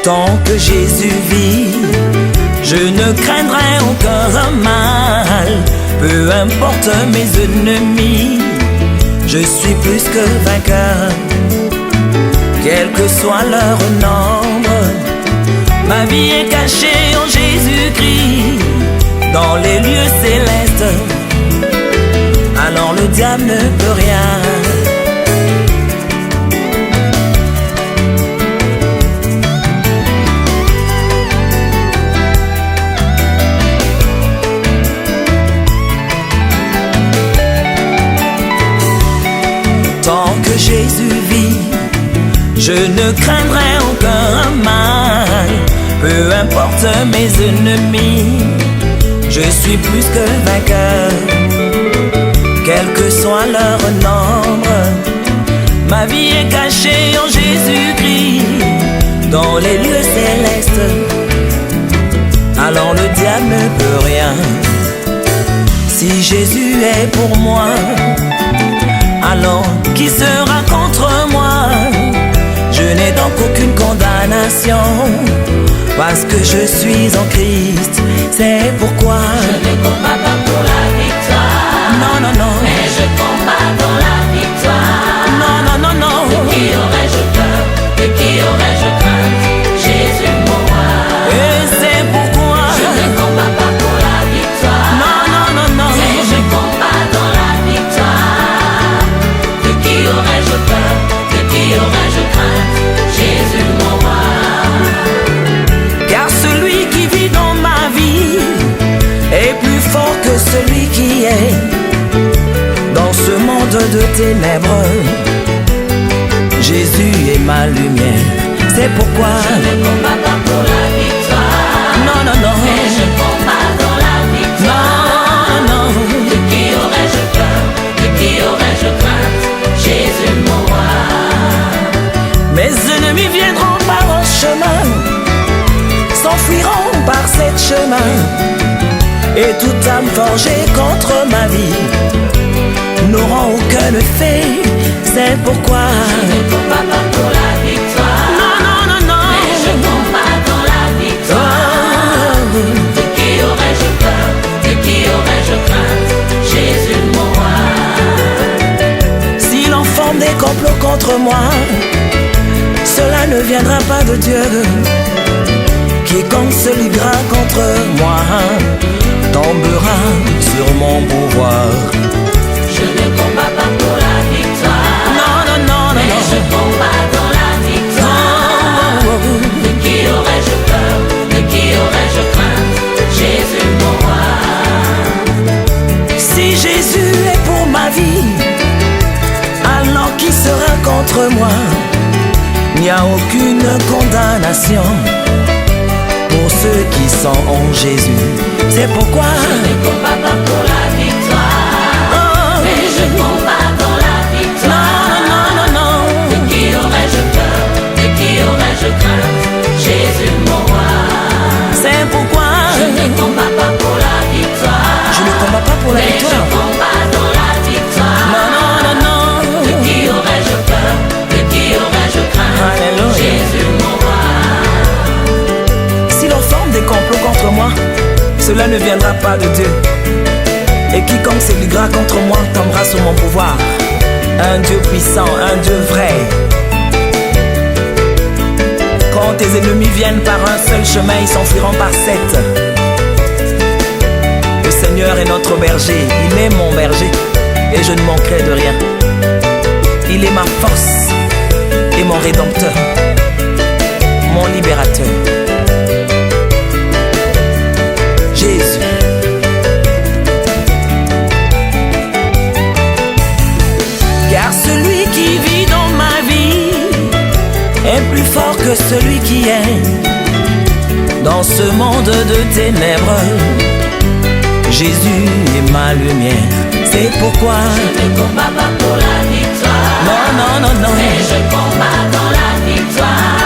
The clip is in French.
Tant que Jésus vit, je ne craindrai aucun mal. Peu importe mes ennemis, je suis plus que vainqueur. Quel que soit leur nombre, ma vie est cachée en Jésus-Christ, dans les lieux célestes. Alors le diable ne peut rien. Tant que Jésus vit, je ne craindrai aucun mal. Peu importe mes ennemis, je suis plus que vainqueur. Quel que soit leur nombre, ma vie est cachée en Jésus-Christ, dans les lieux célestes. Alors le diable ne peut rien. Si Jésus est pour moi, alors qui sera contre moi? Je n'ai donc aucune condamnation, parce que je suis en Christ. C'est pourquoi je ne combats pas pour la victoire. Non, non, non. Mais je combats dans la victoire. Non, non, non, non. De qui aurais-je peur? De qui aurais-je crainte? Jésus mon roi. Et c'est pourquoi je ne combats pas pour la victoire. Non, non, non, non. Mais je combats dans la victoire. De qui aurais-je peur? De qui aurais-je crainte? Jésus mon roi. Car celui qui vit dans ma vie est plus fort que celui qui est dans ce monde de ténèbres. Jésus est ma lumière. C'est pourquoi je ne combats pas pour la victoire. Non, non, non. Mais je combats dans la victoire. Non, non. De qui aurais-je peur? De qui aurais-je crainte? Jésus mon roi. Mes ennemis viendront par un chemin, s'enfuiront par cet chemin, et toute âme forgée contre ma vie n'auront aucun effet. C'est pourquoi je ne combats pas pour la victoire. non, non, non, non. Mais je combats dans la victoire. De qui aurais-je peur? De qui aurais-je crainte? Jésus mon roi. Si l'on forme des complots contre moi, cela ne viendra pas de Dieu. Quiconque se liguera contre moi tombera sur mon pouvoir. Je ne combats pas pour la victoire. Non, non, non, non, Mais non. je combats dans la victoire. De qui aurais-je peur? De qui aurais-je crainte? Jésus mon roi. Si Jésus est pour ma vie, alors qui sera contre moi? Il n'y a aucune condamnation pour ceux qui sont en Jésus. C'est pourquoi Je ne combats pas pour la victoire. Mais je combats dans la victoire. non, non, non, non. De qui aurais-je peur? De qui aurais-je crainte? Jésus mon roi. C'est pourquoi Je ne combats pas pour la victoire. je ne combats pas pour la Mais je victoire. combats dans la victoire. Non, non, non, non. De qui aurais-je peur? De qui aurais-je crainte? Alléluia. Jésus mon roi. Si l'on forme des complots contre moi, cela ne viendra pas de Dieu. Et quiconque se liguera contre moi tombera sous mon pouvoir. Un Dieu puissant, un Dieu vrai. Quand tes ennemis viennent par un seul chemin, ils s'enfuiront par sept. Le Seigneur est notre berger, il est mon berger, et je ne manquerai de rien. Il est ma force et mon rédempteur, mon libérateur. Jésus. Car celui qui vit dans ma vie est plus fort que celui qui est dans ce monde de ténèbres. Jésus est ma lumière. C'est pourquoi Je ne combats pas pour la victoire. non, non, non, non. Mais je combats dans la victoire.